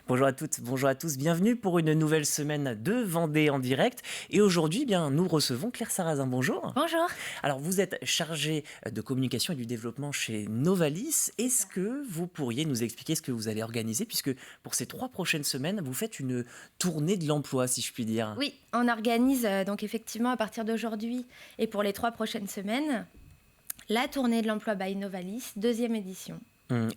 Bonjour à toutes, bonjour à tous, bienvenue pour une nouvelle semaine de Vendée en direct. Et aujourd'hui, nous recevons Claire Sarrazin. Bonjour. Bonjour. Alors, vous êtes chargée de communication et du développement chez Novalis. Est-ce que vous pourriez nous expliquer ce que vous allez organiser, puisque pour ces 3 prochaines semaines, vous faites une tournée de l'emploi, si je puis dire. Oui, on organise donc effectivement à partir d'aujourd'hui et pour les 3 prochaines semaines, la tournée de l'emploi by Novalis, deuxième édition.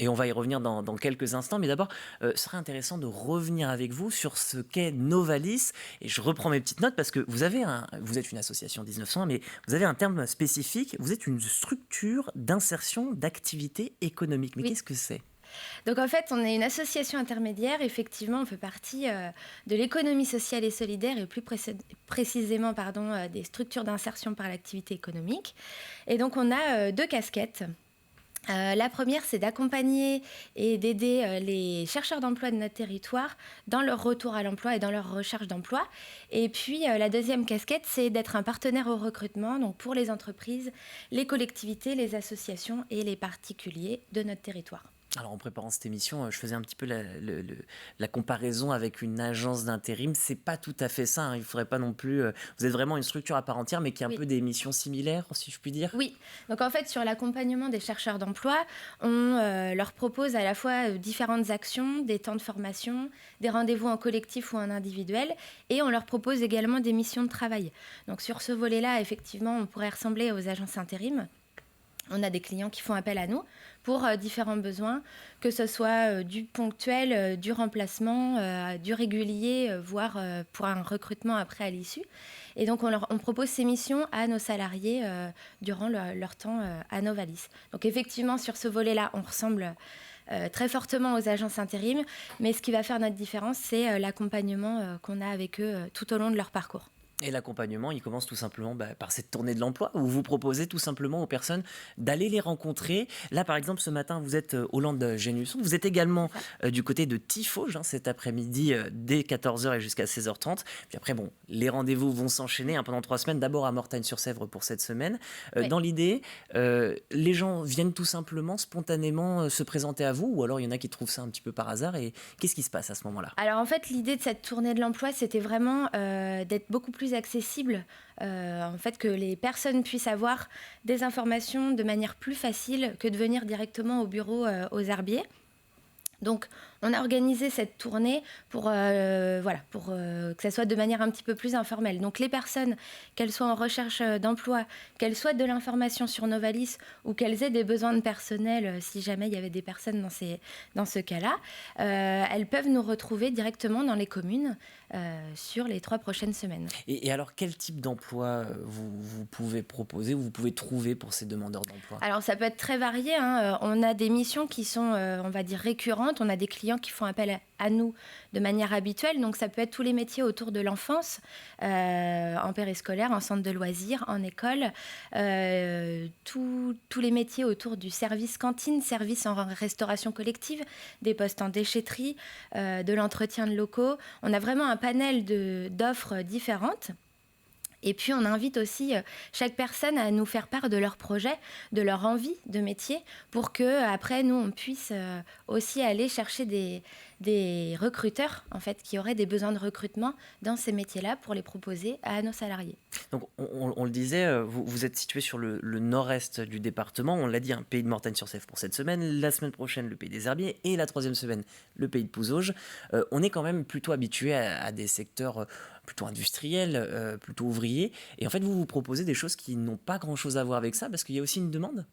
Et on va y revenir dans quelques instants, mais d'abord, ce serait intéressant de revenir avec vous sur ce qu'est Novalis. Et je reprends mes petites notes parce que vous êtes une association 1900, mais vous avez un terme spécifique. Vous êtes une structure d'insertion d'activité économique. Mais Oui. qu'est-ce que c'est? Donc en fait, on est une association intermédiaire. Effectivement, on fait partie de l'économie sociale et solidaire et plus précisément des structures d'insertion par l'activité économique. Et donc on a deux casquettes. La première, c'est d'accompagner et d'aider les chercheurs d'emploi de notre territoire dans leur retour à l'emploi et dans leur recherche d'emploi. Et puis, la deuxième casquette, c'est d'être un partenaire au recrutement, donc pour les entreprises, les collectivités, les associations et les particuliers de notre territoire. Alors en préparant cette émission, je faisais un petit peu la comparaison avec une agence d'intérim. C'est pas tout à fait ça, hein. Il faudrait pas non plus. Vous êtes vraiment une structure à part entière, mais qui a un Oui. peu des missions similaires, si je puis dire. Oui, donc en fait sur l'accompagnement des chercheurs d'emploi, on leur propose à la fois différentes actions, des temps de formation, des rendez-vous en collectif ou en individuel, et on leur propose également des missions de travail. Donc sur ce volet-là, effectivement, on pourrait ressembler aux agences intérim. On a des clients qui font appel à nous pour différents besoins, que ce soit du ponctuel, du remplacement, du régulier, voire pour un recrutement après à l'issue. Et donc, on propose ces missions à nos salariés durant leur temps à Novalis. Donc, effectivement, sur ce volet-là, on ressemble très fortement aux agences intérim, mais ce qui va faire notre différence, c'est l'accompagnement qu'on a avec eux tout au long de leur parcours. Et l'accompagnement, il commence tout simplement par cette tournée de l'emploi où vous proposez tout simplement aux personnes d'aller les rencontrer. Là, par exemple, ce matin, vous êtes au Land-Génusson. Vous êtes également du côté de Tifauge cet après-midi dès 14h et jusqu'à 16h30. Puis après, les rendez-vous vont s'enchaîner pendant 3 semaines. D'abord à Mortagne-sur-Sèvre pour cette semaine. Oui. Dans l'idée, les gens viennent tout simplement, spontanément se présenter à vous, ou alors il y en a qui trouvent ça un petit peu par hasard. Et qu'est-ce qui se passe à ce moment-là? Alors en fait, l'idée de cette tournée de l'emploi, c'était vraiment d'être beaucoup plus accessible, en fait que les personnes puissent avoir des informations de manière plus facile que de venir directement au bureau aux Herbiers. Donc, on a organisé cette tournée pour que ça soit de manière un petit peu plus informelle. Donc, les personnes, qu'elles soient en recherche d'emploi, qu'elles soient de l'information sur Novalis ou qu'elles aient des besoins de personnel, si jamais il y avait des personnes dans ce cas-là, elles peuvent nous retrouver directement dans les communes sur les 3 prochaines semaines. Et alors, quel type d'emploi vous pouvez proposer ou vous pouvez trouver pour ces demandeurs d'emploi? Alors, ça peut être très varié, hein. On a des missions qui sont, on va dire, récurrentes. On a des clients qui font appel à nous de manière habituelle. Donc, ça peut être tous les métiers autour de l'enfance, en périscolaire, en centre de loisirs, en école. Tous les métiers autour du service cantine, service en restauration collective, des postes en déchetterie, de l'entretien de locaux. On a vraiment un panel d'offres différentes. Et puis, on invite aussi chaque personne à nous faire part de leur projet, de leur envie de métier, pour qu'après, nous, on puisse aussi aller chercher des recruteurs, en fait, qui auraient des besoins de recrutement dans ces métiers-là pour les proposer à nos salariés. Donc, on le disait, vous êtes situé sur le nord-est du département. On l'a dit, un pays de Mortagne-sur-Sèvre pour cette semaine. La semaine prochaine, le pays des Herbiers. Et la 3e semaine, le pays de Pouzauges. On est quand même plutôt habitué à des secteurs plutôt industriels, plutôt ouvriers. Et en fait, vous proposez des choses qui n'ont pas grand-chose à voir avec ça, parce qu'il y a aussi une demande.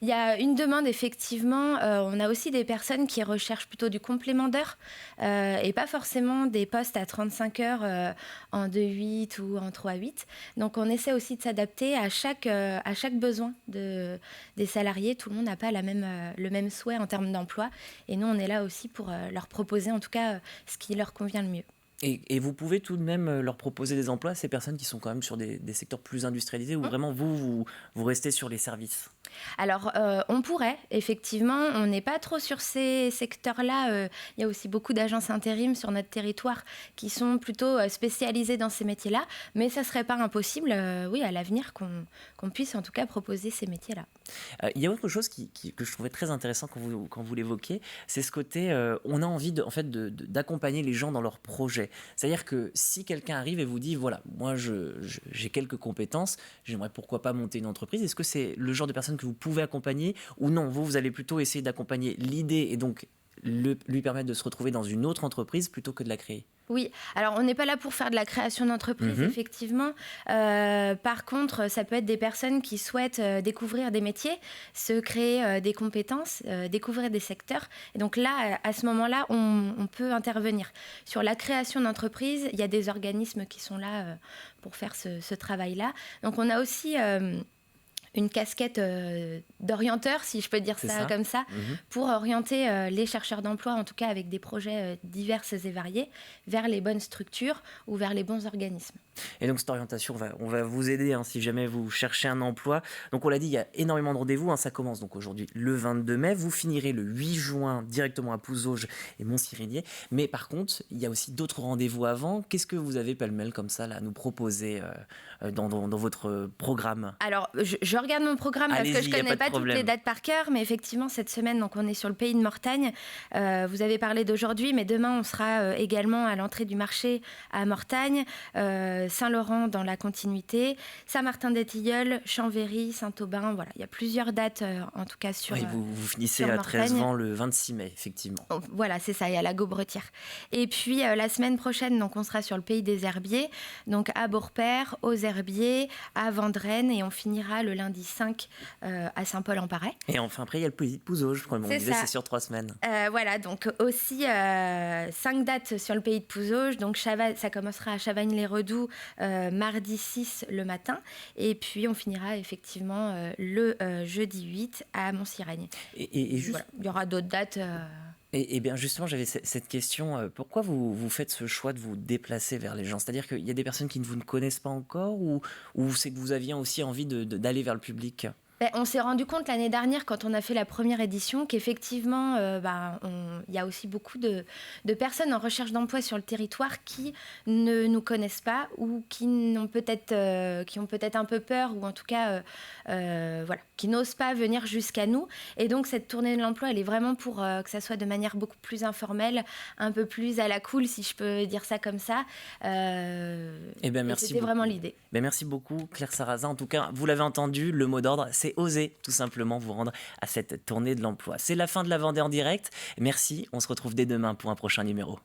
Il y a une demande, effectivement. On a aussi des personnes qui recherchent plutôt du complément d'heures et pas forcément des postes à 35 heures en 2-8 ou en 3-8. Donc, on essaie aussi de s'adapter à chaque besoin des salariés. Tout le monde n'a pas le même souhait en termes d'emploi. Et nous, on est là aussi pour leur proposer, en tout cas, ce qui leur convient le mieux. Et vous pouvez tout de même leur proposer des emplois à ces personnes qui sont quand même sur des secteurs plus industrialisés ou vraiment vous restez sur les services? Alors, on pourrait, effectivement, on n'est pas trop sur ces secteurs-là. Il y a aussi beaucoup d'agences intérim sur notre territoire qui sont plutôt spécialisées dans ces métiers-là, mais ça ne serait pas impossible, oui, à l'avenir, qu'on puisse en tout cas proposer ces métiers-là. Il y a autre chose que je trouvais très intéressant quand vous l'évoquez, c'est ce côté, on a envie en fait, d'accompagner les gens dans leurs projets. C'est-à-dire que si quelqu'un arrive et vous dit, voilà, moi j'ai quelques compétences, j'aimerais pourquoi pas monter une entreprise, est-ce que c'est le genre de personne que vous pouvez accompagner ou non, vous allez plutôt essayer d'accompagner l'idée et donc lui permettre de se retrouver dans une autre entreprise plutôt que de la créer? Oui, alors on n'est pas là pour faire de la création d'entreprise, Mhm. effectivement. Par contre, ça peut être des personnes qui souhaitent découvrir des métiers, se créer des compétences, découvrir des secteurs. Et donc là, à ce moment-là, on peut intervenir. Sur la création d'entreprise, il y a des organismes qui sont là pour faire ce travail-là. Donc on a aussi une casquette d'orienteur, si je peux dire C'est ça ça. comme ça, Mhm. pour orienter les chercheurs d'emploi, en tout cas avec des projets divers et variés, vers les bonnes structures ou vers les bons organismes. Et donc cette orientation, on va vous aider hein, si jamais vous cherchez un emploi. Donc on l'a dit, il y a énormément de rendez-vous. Hein, ça commence donc aujourd'hui le 22 mai. Vous finirez le 8 juin directement à Pouzauges et Montcirinier. Mais par contre, il y a aussi d'autres rendez-vous avant. Qu'est-ce que vous avez pêle-mêle comme ça là, à nous proposer dans votre programme? Alors, je regarde mon programme parce que Allez-y, je il n'y a connais pas de pas toutes les problème. dates par cœur, mais effectivement, cette semaine, donc, on est sur le pays de Mortagne. Vous avez parlé d'aujourd'hui, mais demain, on sera également à l'entrée du marché à Mortagne, Saint-Laurent dans la continuité, Saint-Martin-des-Tilleuls, Chambéry, Saint-Aubin. Voilà, il y a plusieurs dates, en tout cas, Oui, vous finissez sur à Mortagne. 13 le 26 mai, effectivement. Oh, voilà, c'est ça, il y a la Gaubretière. Et puis la semaine prochaine, donc, on sera sur le pays des herbiers, donc à Beaurepaire, aux Herbiers, à Vendrennes, et on finira le lundi 5 à Saint-Paul-en-Paray. Et enfin, après, il y a le pays de Pouzauges. Je crois qu'on C'est disait ça. c'est sur 3 semaines. Voilà, donc aussi 5 dates sur le pays de Pouzauges. Donc ça commencera à Chavagne-les-Redoux mardi 6 le matin. Et puis on finira effectivement le jeudi 8 à Montciraigne. Et juste Voilà, il y aura d'autres dates. Et bien justement, j'avais cette question. Pourquoi vous faites ce choix de vous déplacer vers les gens? C'est-à-dire qu'il y a des personnes qui ne vous connaissent pas encore ou c'est que vous aviez aussi envie d'aller vers le public? Ben, on s'est rendu compte l'année dernière, quand on a fait la première édition, qu'effectivement, il y a aussi beaucoup de personnes en recherche d'emploi sur le territoire qui ne nous connaissent pas ou qui ont peut-être un peu peur ou en tout cas, voilà, qui n'osent pas venir jusqu'à nous. Et donc, cette tournée de l'emploi, elle est vraiment pour que ça soit de manière beaucoup plus informelle, un peu plus à la cool, si je peux dire ça comme ça. Eh bien, Et merci c'était beaucoup. vraiment l'idée. Ben, merci beaucoup, Claire Sarrazin. En tout cas, vous l'avez entendu, le mot d'ordre, c'est oser tout simplement vous rendre à cette tournée de l'emploi. C'est la fin de la Vendée en direct. Merci, on se retrouve dès demain pour un prochain numéro.